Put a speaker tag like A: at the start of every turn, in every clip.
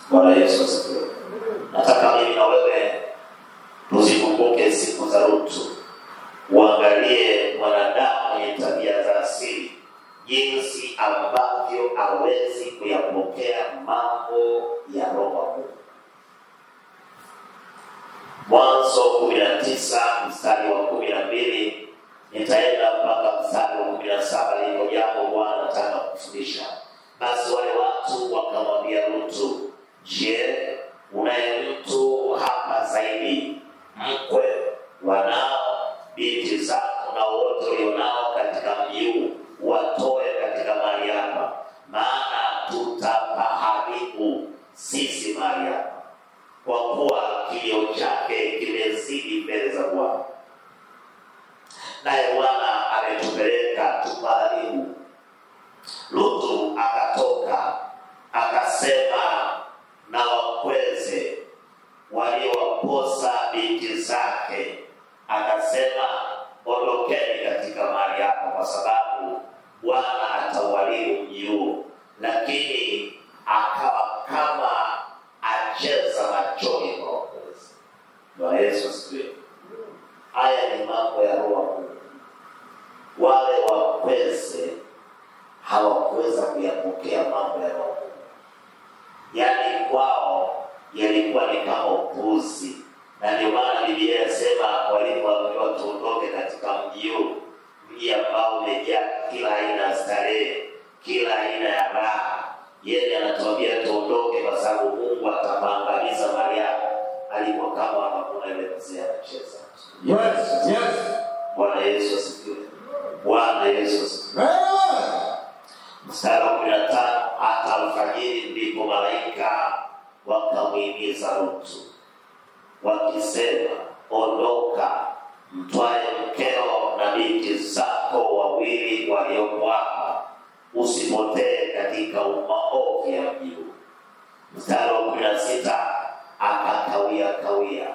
A: Bwana Yesu asifiwe. Nataka mimi na wewe tuzikumbuke siku za Lutu. Uangalie mwanadamu mwenye tabia za asili, jinsi ambavyo hawezi kuyapokea mambo ya Roho wa Mungu. Mwanzo 19 mstari wa 12, nitaenda mpaka mstari wa 17. Liko jambo Bwana anataka kufundisha. Basi wale watu wakamwambia Lutu, je, unaye mtu hapa zaidi, mkwe, wanao, binti zako na wote ulionao katika mji huu, watoe katika mahali hapa, maana tutapaharibu sisi mahali hapa, kwa kuwa kilio chake kimezidi mbele za Bwana, naye Bwana ametupeleka tupaharibu. Lutu akatoka akasema na wakweze waliowaposa binti zake, akasema, ondokeni katika mahali hapa, kwa sababu Bwana atauharibu mji huu. Lakini akawa kama acheza machoni kwa wakweze. Bwana Yesu asifiwe. Haya ni mambo ya Roho wa Mungu. Wale wakweze hawakuweza kuyapokea mambo ya Roho. Yaani kwao yalikuwa ni kama upuzi. Na ndio maana Biblia inasema walipoambiwa tuondoke katika mji huu, mji ambao umejaa kila aina ya starehe, kila aina ya raha, yeye anatuambia tuondoke kwa sababu Mungu ataangamiza mahali hapa. Alikuwa kama hakuna ile mzee anacheza.
B: Yes.
A: Bwana Yesu asifiwe. Bwana Yesu asifiwe. Mstari wa 15, hata alfajiri ndipo malaika wakamuhimiza Lutu wakisema, ondoka, mtwae mkeo na binti zako wawili waliopo hapa, usipotee katika maovu ya mji huu. Mstari wa 16, akakawia,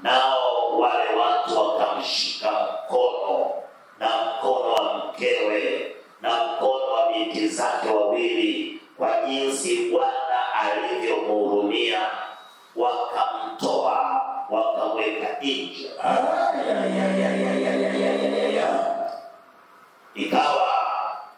A: nao wale watu wakamshika mkono na mkono wa mkewe na mkono wa binti zake wawili, kwa jinsi Bwana alivyomhurumia, wakamtoa wakamweka nje. Ikawa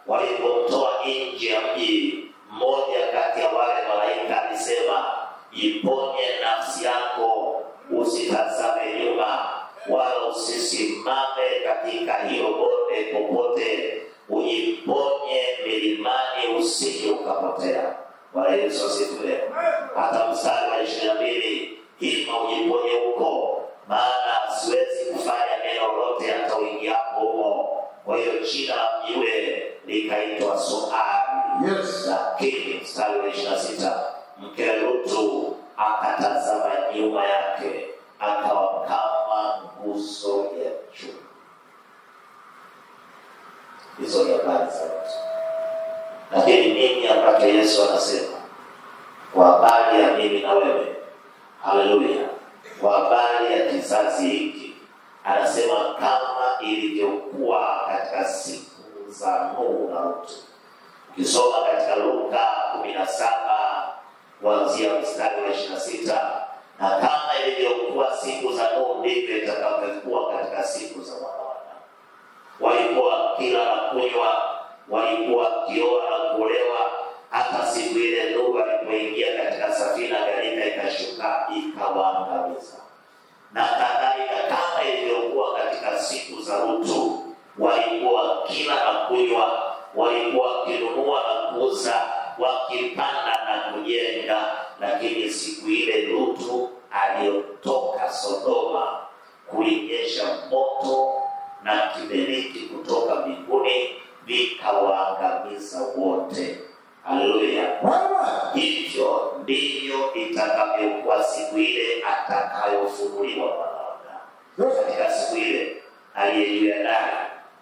A: walipomtoa nje ya mji, mmoja kati ya wale malaika alisema, iponye nafsi yako, usitazame nyuma, wala usisimame katika hiyo bonde popote, ujiponye milimani, usije ukapotea. Bwana Yesu asifiwe. Hata mstari wa 22, hima ujiponye huko, maana siwezi kufanya neno lolote hata uingiapo humo. Kwa hiyo jina la mji ule likaitwa Soari.
B: Yes.
A: Lakini mstari wa 26, mke Lutu akatazama nyuma yake, akawa kama nguzo ya chuma. Hizo ni habari za Lutu. Lakini nini ambacho Yesu anasema kwa habari ya mimi na wewe? Haleluya. Kwa habari ya kizazi hiki, anasema kama ilivyokuwa katika siku za Nuhu na Lutu. Ukisoma katika Luka 17 kuanzia mstari wa 26, na kama ilivyokuwa siku za Nuhu, ndivyo itakavyokuwa katika siku za Mwana-wa-Adamu. Walikuwa kila na kunywa, walikuwa kioa na kuolewa, hata siku ile Nuhu alipoingia katika safina, gharika ikashuka ikawaangamiza. Na kadhalika kama ilivyokuwa katika siku za Lutu, walikuwa kila na kunywa, walikuwa wakinunua na kuuza, wakipanda na kujenga. Lakini siku ile Lutu aliyotoka Sodoma, kulinyesha moto na kiberiti kutoka mbinguni, vikawaangamiza wote. Haleluya. Hivyo ndivyo itakavyokuwa siku ile atakayofunuliwa Mwana-wa-Adamu. Katika siku ile, aliye juu ya dari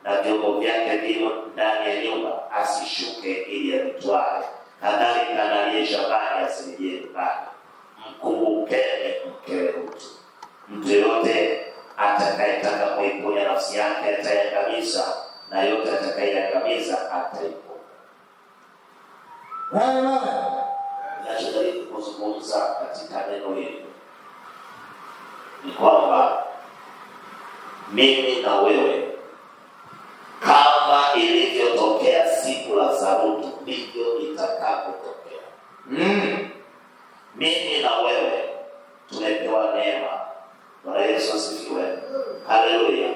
A: na vyombo vyake vimo ndani ya nyumba asishuke ili avitwae, kadhalika na aliye shambani asirejee nyumbani. Mkumbukeni mkewe Lutu. Mtu yote atakayetaka kuiponya nafsi yake ataiangamiza, na yote atakayeangamiza ataiponya. ninachojaribu kuzungumza katika neno hili ni kwamba mimi na wewe, kama ilivyotokea siku la Sarutu, ndivyo itakapotokea. Mimi na wewe tumepewa neema. Bwana Yesu asifiwe. Haleluya.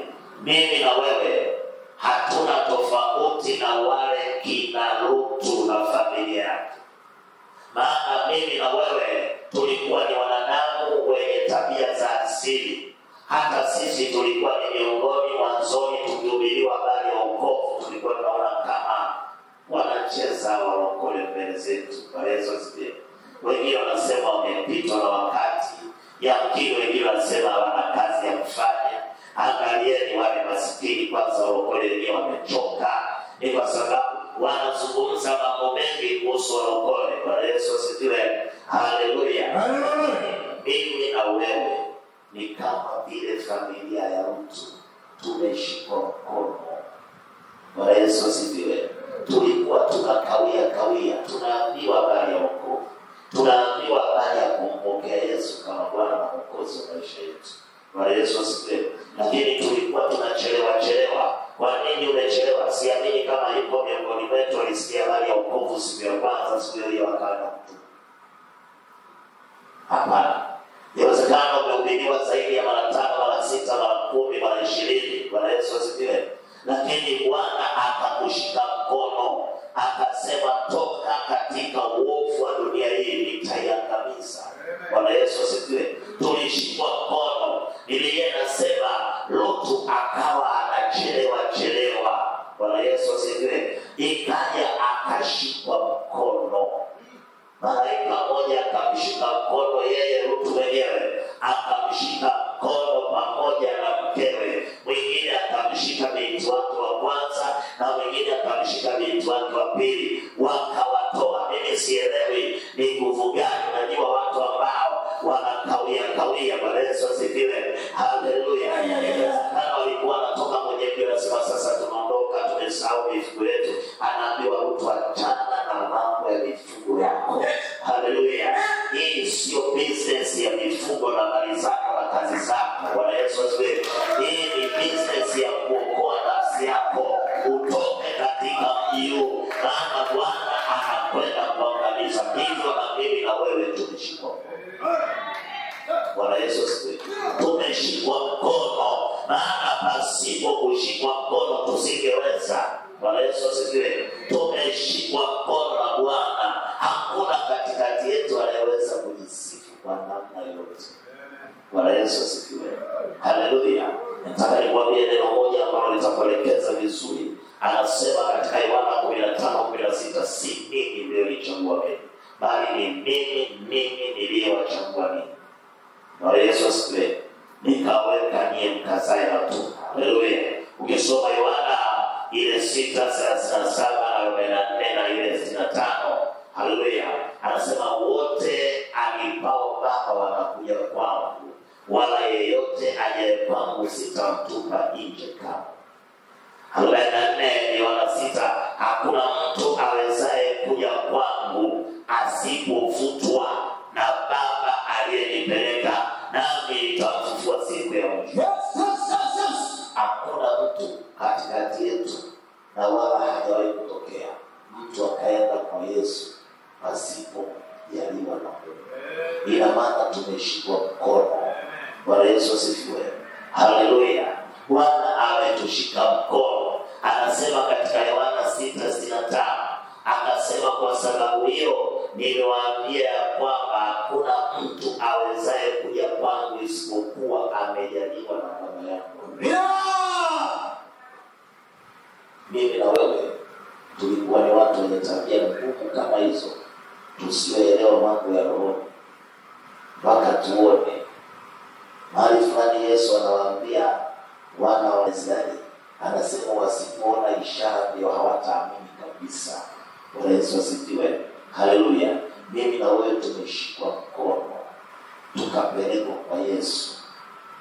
A: Mimi na wewe hatuna tofauti na wale kina Lutu na familia yake. Maana mimi na wewe tulikuwa ni wanadamu wenye tabia za asili. Hata sisi tulikuwa ni miongoni mwanzoni tukihubiriwa habari ya wokovu, tulikuwa tunaona kama wanacheza walokole mbele zetu. Bwana Yesu asifiwe. Wengine wanasema wamepitwa na wakati, yamkini wengine wanasema hawana kazi ya kufanya. Angalieni wale masikini kwanza, walokole wenyewe wamechoka. Ni kwa sababu wanazungumza mambo mengi kuhusu walokole. Bwana Yesu asifiwe. Haleluya. Mimi na wewe ni kama vile familia ya mtu, tumeshikwa mkono. Bwana Yesu asifiwe. Tulikuwa tunakawia, tunaambiwa habari ya wokovu, tunaambiwa habari ya kumpokea Yesu kama Bwana na Mwokozi wa maisha yetu. Bwana Yesu asifiwe. Lakini tulikuwa tunachelewa. Kwa nini umechelewa? Siamini kama yuko miongoni mwetu alisikia habari ya wokovu siku ya kwanza, siku hiyo akawa mtu. Hapana. Inawezekana umehubiriwa zaidi ya mara 5, mara 6, mara 10, mara 20. Bwana Yesu asifiwe. Lakini Bwana akakushika mkono, akasema toka katika uovu wa dunia hii nitaiangamiza. Bwana Yesu asifiwe. Tulishikwa mkono. Biblia inasema Lutu akawa anachelewa. Bwana Yesu asifiwe. Ikaja akashikwa mkono. Malaika mmoja akamshika mkono yeye Lutu mwenyewe, akamshika mkono pamoja na mkewe. Mwingine akamshika binti wake wa kwanza na mwingine akamshika binti wake wa pili, wakawatoa. Mimi sielewi ni nguvu gani. Najua watu ambao wanakawia. Bwana Yesu asifiwe. Haleluya. Kama walikuwa wanatoka mwenye pia nasema sasa tunaondoka, tumesahau mifugo yetu. Anaambiwa Lutu, achana na mambo ya mifugo yako. Haleluya. Hii sio business ya mifugo na mali zako na kazi zako. Bwana Yesu asifiwe. Hii ni business ya kuokoa nafsi yako utoke katika mji huu, maana Bwana anakwenda kuangamiza. Hivyo na mimi na wewe tumeshikwa. Bwana Yesu asifiwe. Tumeshikwa mkono, maana pasipo kushikwa mkono tusingeweza. Bwana Yesu asifiwe. Tumeshikwa mkono na Bwana. Hakuna katikati yetu anayeweza kujisifu kwa namna yote. Bwana Yesu asifiwe. Haleluya. Nataka nikwambie neno moja ambalo litakuelekeza vizuri. Anasema katika Yohana 15:16, si mimi niliyechagua mimi, bali ni mimi niliyewachagua mimi. Bwana Yesu asifiwe. Nikaweka niye mkazae na tu. Haleluya. Ukisoma Yohana ile 6:37 na 44 na ile 65, haleluya, anasema wote alipao Baba wanakuja kwangu, wala yeyote ajaye kwangu sitamtupa nje kamwe. 44 Yohana 6, hakuna mtu awezaye kuja kwangu asipovutwa na Baba aliyenipeleka, nami nitamfufua siku ya mwisho. Hakuna mtu katikati yetu, na wala hajawahi kutokea mtu akaenda kwa Yesu pasipo jaliwa na Mungu. Ina maana tumeshikwa mkono. Bwana Yesu asifiwe. Haleluya. Bwana ametushika mkono. Anasema katika Yohana 6:65, akasema kwa sababu hiyo nimewaambia kwamba hakuna mtu awezaye kuja kwangu isipokuwa amejaliwa na Baba yangu. Mimi na wewe tulikuwa ni watu wenye tabia ngumu kama hizo, tusielewa mambo ya roho mpaka tuone mahali fulani Yesu anawaambia wana wa Israeli, anasema wasipoona ishara ndio hawataamini kabisa. Bwana Yesu asifiwe. Haleluya. Mimi na wewe tumeshikwa mkono tukapelekwa kwa Yesu.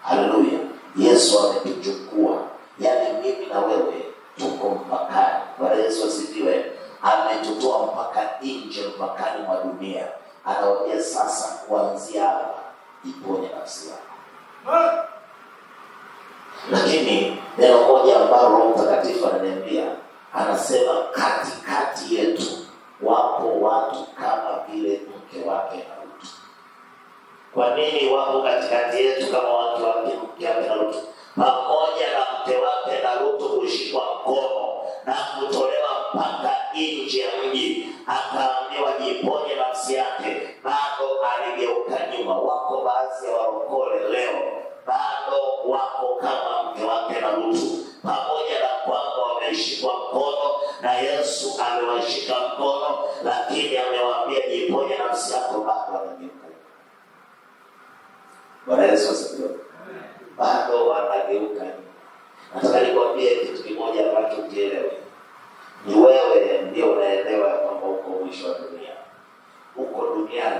A: Haleluya. Yesu ametuchukua. Yaani mimi na wewe tuko mpakani. Bwana Yesu asifiwe. Ametutoa mpaka nje, mpakani mwa dunia. anawaambia sasa kuanzia hapa iponye nafsi yako. Lakini neno moja ambalo Roho Mtakatifu ananiambia, anasema katikati yetu wapo watu kama vile mke wake na Rutu. Kwa nini wapo katikati yetu kama watu wake mke wake na Rutu? Pamoja na mke wake na Rutu kushikwa mkono na kutolewa mpaka nje ya mji, akaambiwa jiponye nafsi yake, bado aligeuka nyuma. Wako baadhi ya warokole leo bado wako kama mke wake na Rutu, pamoja na kwamba wameshikwa mkono na Yesu amewashika mkono, lakini amewaambia jiponye nafsi yako, bado wanageuka. Bwana Yesu asifiwe. Bado wanageuka. Nataka nikwambie kitu kimoja ambacho ukielewe. Ni wewe ndio unaelewa kwamba uko mwisho wa dunia. Uko duniani.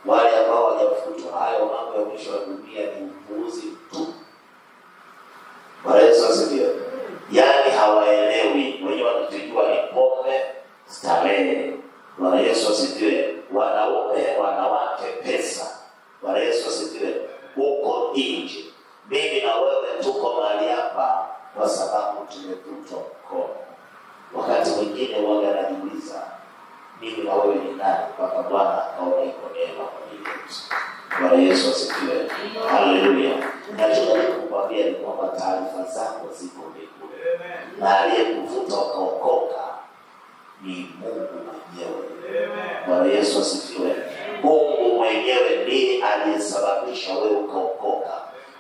A: Wale ambao hawajafutwa hayo mambo ya mwisho wa dunia ni upuuzi tu. Bwana Yesu asifiwe. Yaani hawaelewi. Wenyewe wanatujua ni pombe, starehe. Bwana Yesu asifiwe. Wanaume, wanawake, pesa. Bwana Yesu asifiwe. Uko nje. Mimi na wewe tuko mahali hapa kwa sababu tumevutwa mkono. Wakati mwingine wale anajiuliza mimi na wewe ni nani mpaka Bwana akaona iko neema kwa Yesu. Bwana Yesu asifiwe. Haleluya. Ninachotaka kukwambia ni kwamba taarifa zako ziko mbinguni. Na aliyekuvuta ukaokoka ni Mungu mwenyewe. Bwana Yesu asifiwe. Mungu mwenyewe ndiye aliyesababisha wewe ukaokoka.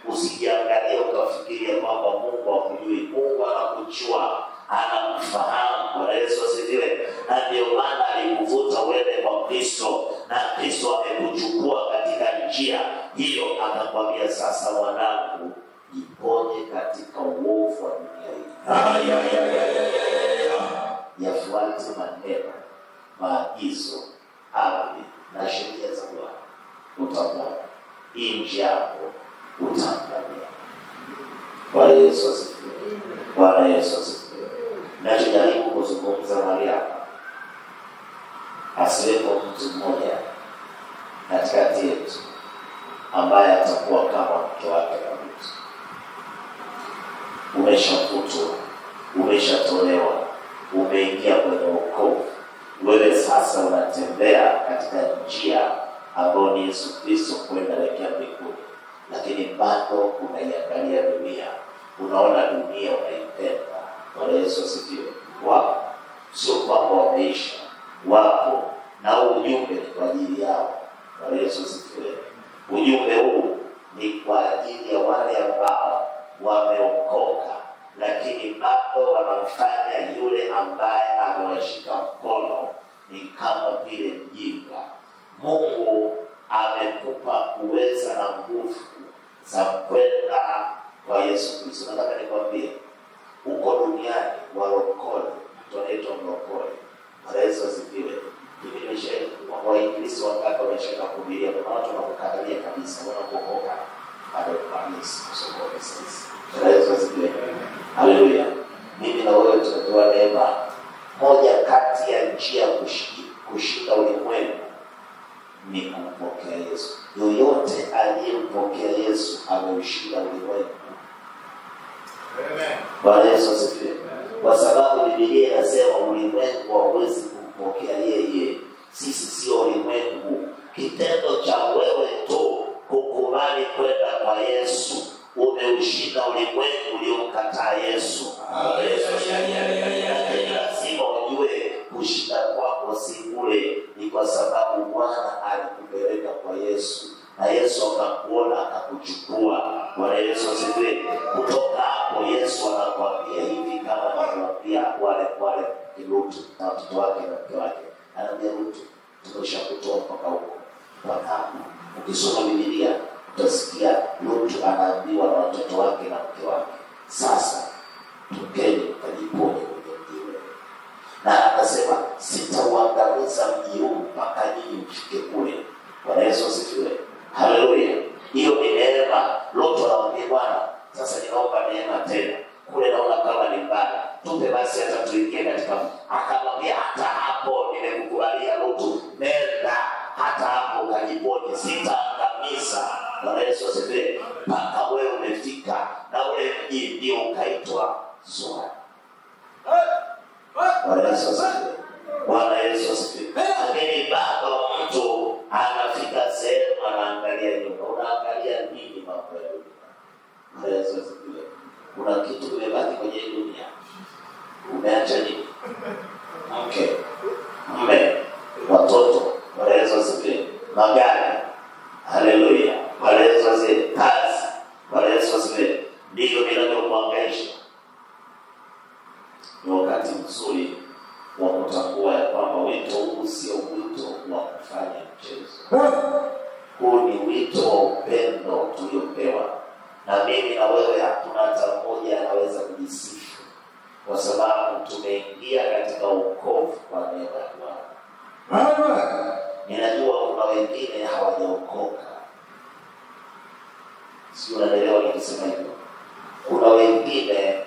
A: Usijiangalie ukafikiria kwamba Mungu hakujui. Mungu anakujua, anakufahamu. Bwana Yesu asifiwe. Na ndio maana alikuvuta uende kwa Kristo, na Kristo amekuchukua katika njia hiyo, akakwambia sasa mwanangu, jiponye katika uovu wa dunia hii. Yafuate maneno, maagizo, amri na sheria za Bwana. Utaona nje yako utaangamia. Bwana Yesu asifiwe. Bwana Yesu asifiwe. Nachojaribu kuzungumza mahali hapa, asiwepo mtu mmoja katikati yetu ambaye atakuwa kama mke wake na Rutu. Umeshafutwa, umeshatolewa, umeingia kwenye wokovu. Wewe sasa unatembea katika njia ambayo ni Yesu Kristo kuelekea mbinguni. Lakini bado unaiangalia dunia. Unaona dunia unaipenda. Bwana Yesu asifiwe. Wapo. Sio kwamba wameisha. Wapo. Na ujumbe ni kwa ajili yao. Bwana Yesu asifiwe. Ujumbe huu ni kwa ajili ya wale ambao wameokoka, lakini bado wanamfanya yule ambaye amewashika mkono ni kama vile mjinga. Mungu amekupa uweza na nguvu za kwenda kwa Yesu Kristo. Nataka nikwambie, uko duniani warokole, tunaitwa mrokole. Bwana Yesu asifiwe. Mimi nimeshauri kwa Wakristo wakati wameshaka kuhubiria, kwa watu wanakukatalia kabisa, wanakuokoka bado kanisa kusoma sisi. Bwana Yesu asifiwe. Haleluya. Mimi na wewe tunapewa neema. Moja kati ya njia kushinda ulimwengu ni kumpokea Yesu. Yoyote aliyempokea Yesu ameushinda ulimwengu. Amen. Bwana Yesu asifiwe. Kwa sababu Biblia inasema ulimwengu hauwezi kumpokea yeye. Sisi sio ulimwengu. Kitendo cha wewe tu kukubali kwenda kwa Yesu, umeushinda ulimwengu uliomkataa Yesu. Lazima ujue kushinda kwako si bure, ni kwa sababu Bwana alikupeleka kwa Yesu, na Yesu akakuona akakuchukua. Bwana Yesu asifiwe. Kutoka hapo Yesu anakuambia hivi, kama anakuambia wale Rutu na watoto wake na mke wake, anaambia Rutu, tumeshakutoa mpaka huko. Mpaka ukisoma Biblia utasikia Rutu anaambiwa na watoto wake na mke wake, sasa tokeni mkajiponye kwenye mji ule. Na anasema sitauangamiza mji huu mpaka nyinyi mfike kule. Bwana Yesu asifiwe. Haleluya. Hiyo ni neema. Rutu anamwambia Bwana, sasa ninaomba neema tena. Kule naona kama ni mbaya, tupe basi hata tuingie katika. Akamwambia hata hapo nimekukubalia Rutu, nenda hata hapo zitaangamiza. Bwana Yesu asifiwe. Mpaka wewe umefika na ule mji ndio ukaitwa Zoari. Bwana Yesu asifiwe. Bwana Yesu asifiwe. Lakini bado mtu anafika sehemu anaangalia nyuma. Unaangalia nini mambo ya dunia? Bwana Yesu asifiwe. Kuna kitu kimebaki kwenye dunia. Umeacha nini? Mke, mume, watoto. Bwana Yesu asifiwe. Magari. Haleluya. Bwana Yesu asifiwe. Kazi. Bwana Yesu asifiwe. Ndivyo vinavyokuhangaisha. Ni wakati mzuri wa kutambua kwamba wito huu sio wito wa kufanya mchezo. Huu ni wito wa upendo tuliopewa. Na mimi na wewe hakuna hata mmoja anaweza kujisifu, kwa sababu tumeingia katika wokovu kwa neema ya Bwana. Ninajua kuna wengine hawajaokoka. Si unaelewa nikisema hivyo? Kuna wengine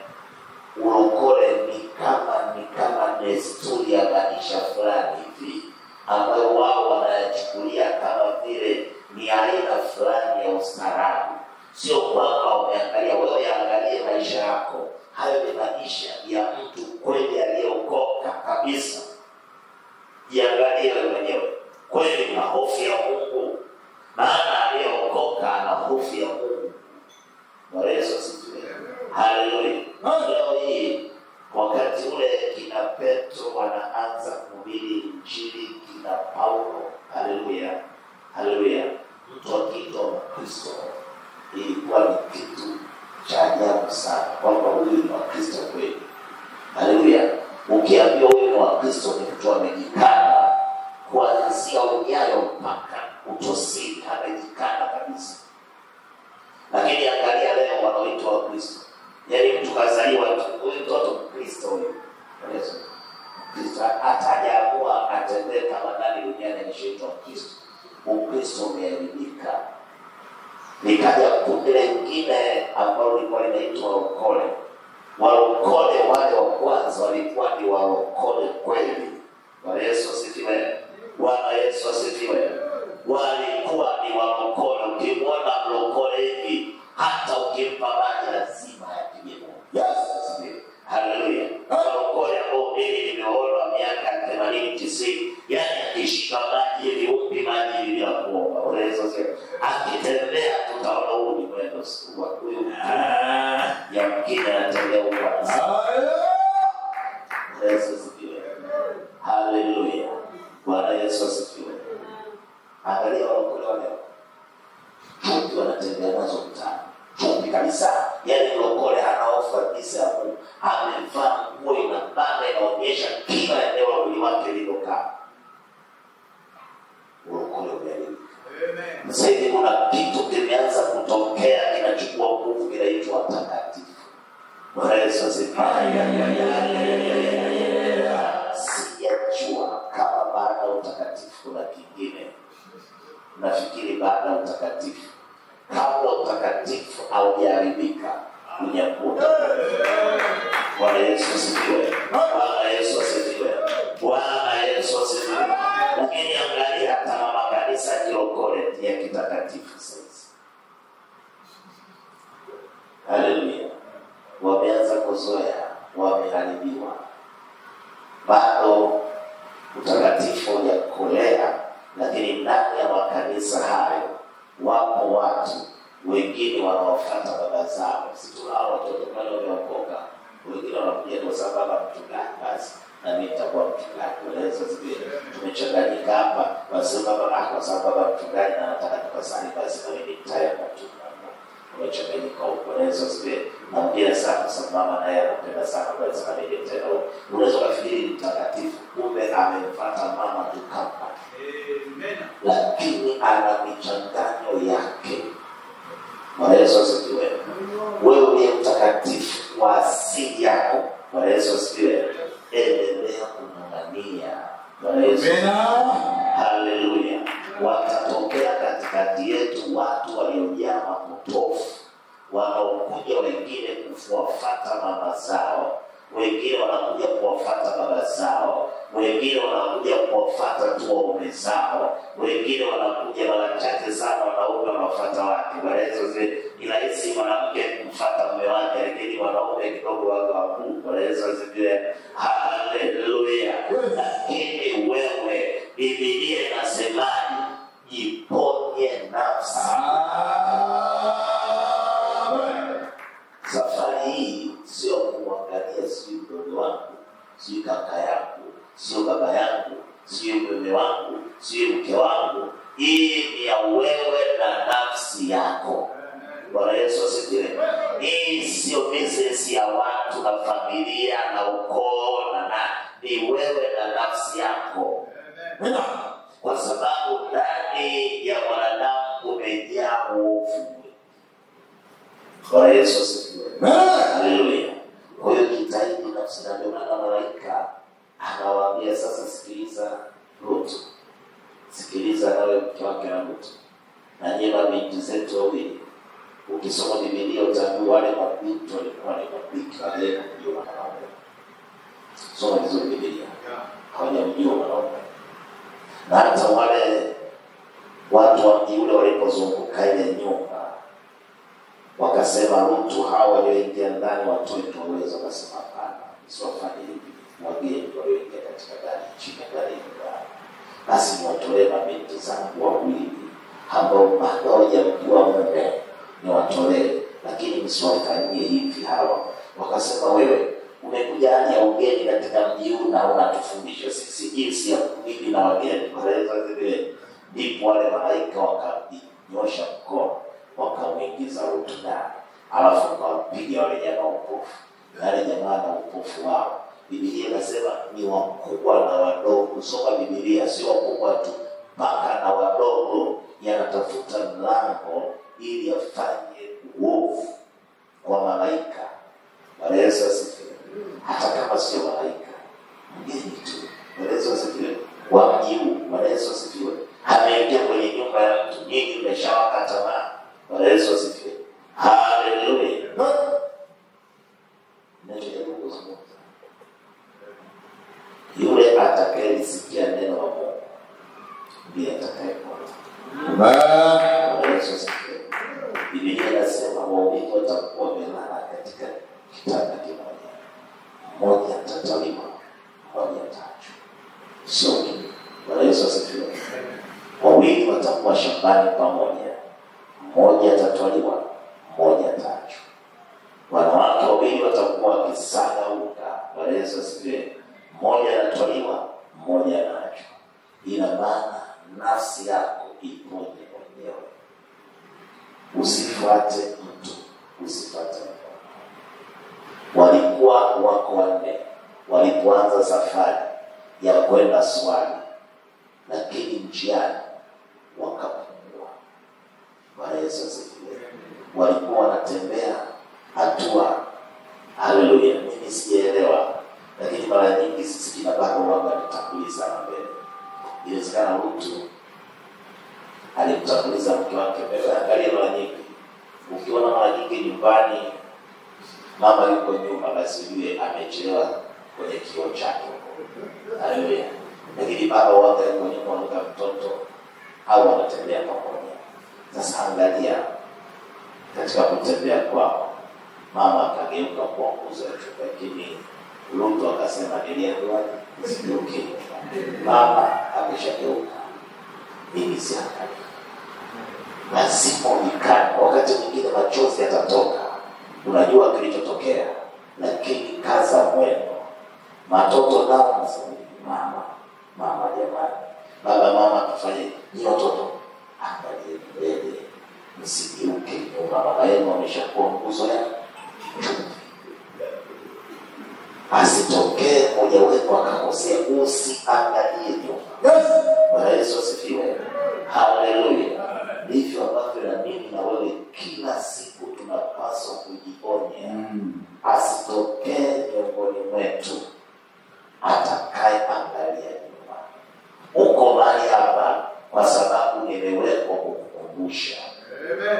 A: ulokole ni kama desturi ya maisha fulani hivi ambayo wao wanayachukulia kama vile ni aina fulani ya ustaarabu. Sio kwamba umeangalia, wewe angalie maisha yako. Hayo ni maisha ya mtu kweli aliyeokoka kabisa. Jiangalie wewe mwenyewe. Kweli na hofu ya Mungu. Maana aliyeokoka ana hofu ya Mungu. Bwana Yesu asifiwe. Haleluya. Leo hii wakati ule kina Petro wanaanza kuhubiri Injili, kina Paulo, haleluya, haleluya, mtu akiitwa Kristo, ilikuwa ni kitu cha ajabu sana kwamba huyu ni Kristo kweli. Haleluya. Ukiambiwa huyu ni Kristo, ni mtu amejikana kuanzia unyayo mpaka utosini, amejikana kabisa. Lakini angalia leo wanaoitwa Kristo. Yaani mtu kazaliwa huyu mtoto Kristo huyu. Yesu. Kristo atajaamua atembee kama ndani duniani anaitwa Kristo. Ukristo umeharibika. Nikaja kundi lingine ambalo lilikuwa linaitwa walokole. Walokole wale wa kwanza walikuwa ni walokole kweli. Bwana Yesu asifiwe. Bwana Yesu asifiwe. Walikuwa ni walokole. Ukimwona mlokole hivi, hata ukimpa maji lazima yapige moyo. Yes, asifiwe. Haleluya. Walokole ambao mimi nimeona miaka 80-90, yani akishika maji hivi umpi maji bila kuomba. Bwana Yesu asifiwe. Akitembea tutaona huyu ni mwendo wa huyu. Ya mkine anatembea huko. Bwana Yesu asifiwe. Haleluya. Bwana Yesu asifiwe. Angalia walokole wale. Chumbi wanatembea nazo mtaani. Chumbi kabisa. Yaani mlokole hana hofu kabisa ya Mungu. Amevaa nguo inabana inaonyesha kila eneo la mwili wake lililokaa. Mlokole umeharibika. Amen. Sasa hivi kuna kitu kimeanza kutokea kinachukua nguvu kinaitwa takatifu. Bwana Yesu asifiwe. Sijajua kama baada ya utakatifu na kingine. Nafikiri baada ya utakatifu, kabla utakatifu haujaharibika, unyakuta. Bwana Yesu asifiwe. Bwana Yesu asifiwe. Bwana Yesu asifiwe. Lakini angalia hata makanisa kilokole ya kitakatifu sasa. Haleluya. Wameanza kuzoea, wameharibiwa. Bado utakatifu hujakolea. Lakini ndani ya makanisa hayo wapo watu wengine wanaofuata baba zao. Sisi tunao watoto wale wameokoka, wengine wanakuja kwa sababu mchungaji basi na mimi nitakuwa mchungaji. Unaweza sivyo? Tumechanganyika hapa kwa sababu kwa sababu mchungaji na anataka tukasali basi na mimi nitaenda tu. Umechanganyika huko. Unaweza sivyo? Na pia sana sababu naye anapenda sana kwa sababu mimi nitaenda huko. Unaweza kufikiri mtakatifu kumbe amemfuata mama tu kapa. Lakini ana michanganyo yake. Bwana Yesu asifiwe. Wewe ni mtakatifu wa asili yako. Bwana Yesu asifiwe. Endelea kumng'ang'ania. Bwana Yesu. Haleluya. Watatokea katikati yetu watu waliojaa mapotofu, wanaokuja wengine kufuata mama zao, wengine wanakuja kuwafuata baba zao, wengine wanakuja kuwafuata tu waume zao, wengine wanakuja mara chache sana wanaume wanafuata wake. Ni rahisi mwanamke kumfuata mume wake, lakini wanaume kidogo wakawabu. Haleluya. Lakini wewe, Biblia inasemaje? Jiponye nafsi. Safari hii sio kumwangalia sio mdogo wangu, sio kaka yangu, sio baba yangu, sio mume wangu, sio mke wangu. Hii ni ya wewe na nafsi yako. Bwana Yesu asifiwe. Hii sio business ya watu na familia na ukoo na ni wewe na nafsi yako. Kwa sababu ndani ya mwanadamu kumejaa uovu. Bwana Yesu asifiwe. Haleluya. Kwa hiyo jitahidi nafsi, na ndio maana malaika anawaambia sasa, sikiliza Rutu. Sikiliza nawe mke wake na Rutu. Na nyie mabinti zetu wawili. Ukisoma Biblia utaambiwa wale mabinti walikuwa ni mabinti wale kujua wanaume. Soma vizuri Biblia. Hawajamjua wanaume. Na hata wale watu wa mji ule walipozunguka ile nyumba, wakasema Rutu, hawa walioingia ndani watoe uwezo. Wakasema hapana, usiwafanye hivi. Wageni walioingia katika gari chini ya gari hili, basi niwatolee mabinti zangu wawili ambao bado hawajamjua mume, niwatolee, lakini msiwafanyie hivi hawa. Wakasema wewe umekuja hali ya ugeni katika mji huu na unatufundisha sisi jinsi ya kuishi na wageni. Ndipo wale malaika wakanyosha mkono wakamuingiza Rutu ndani, alafu wakawapiga wale jamaa upofu. Wale jamaa na upofu wao, Biblia inasema ni wakubwa na wadogo. Soma Biblia, sio wakubwa tu, mpaka na wadogo yanatafuta mlango ili afanye uovu kwa malaika. Bwana Yesu asifiwe. Hata kama sio malaika, mgeni tu. Bwana Yesu asifiwe. Wa mji huu, Bwana Yesu asifiwe, ameingia kwenye nyumba ya mtu, nyinyi mmeshawaka tamaa. Bwana Yesu asifiwe. Haleluya. Najaribu kuzungumza. Yule atakayesikia neno la Mungu ndiye atakayepona. Bwana Yesu asifiwe. Biblia inasema waumini watakuwa wamelala katika kitanda kimoja, mmoja atatawaliwa, mmoja ataachwa. Sio mimi. Bwana Yesu asifiwe. Wawili watakuwa shambani pamoja, mmoja atatwaliwa, mmoja ataachwa. Wanawake wawili watakuwa wakisaga unga. Bwana Yesu asifiwe. Mmoja anatwaliwa, mmoja anaachwa. Ina maana nafsi yako iponye mwenyewe. Usifuate mtu, usifuate mtu. Walikuwa wako wanne walipoanza safari ya kwenda Swali, lakini njiani wakapungua. Bwana Yesu asifiwe. Walikuwa wanatembea hatua. Haleluya. Mimi sijaelewa, lakini mara nyingi sisi kina baba wanga nitanguliza sana mbele. Inawezekana Rutu alimtanguliza mke wake mbele. Angalia mara nyingi, ukiona mara nyingi nyumbani mama yuko nyuma, basi yule amechelewa kwenye kioo chake. Haleluya. Lakini baba wake yuko nyuma na mtoto au wanatembea pamoja. Sasa angalia, katika kutembea kwao, mama akageuka kuongoza chumba, lakini Rutu akasema niliambiwa usigeuke. Mama ameshageuka, mimi siangalia. Lazima unikane. Wakati mwingine machozi yatatoka, unajua kilichotokea, lakini kaza mwendo. Matoto nao nasema mama jamani, mama tufanye ni watoto, angalie mbele, msigeuke nyuma. Mama yenu ameshakuwa nguzo ya asitokee mmoja wetu akakosea, usiangalie nyuma. Bwana Yesu asifiwe. Haleluya. Ndivyo ambavyo na mimi na wewe kila siku tunapaswa kujiponya. Asitokee miongoni mwetu atakaye angalia nyuma. Uko mahali hapa kwa sababu nimewekwa kukukumbusha.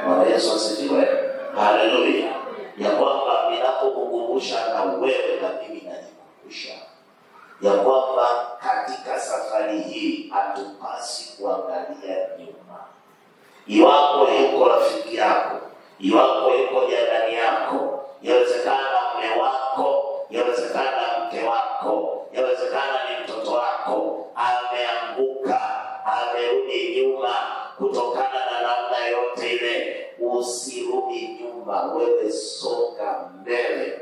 A: Bwana Yesu asifiwe. Haleluya. ya kwamba ninapokukumbusha na wewe na mimi najikumbusha ya kwamba katika safari hii hatupasi kuangalia nyuma. Iwapo yuko rafiki yako, iwapo yuko jirani yako, yawezekana mume wako, yawezekana mke wako, yawezekana ni mtoto wako, ameanguka, amerudi nyuma kutokana na namna yote ile, usirudi nyuma, wewe songa mbele.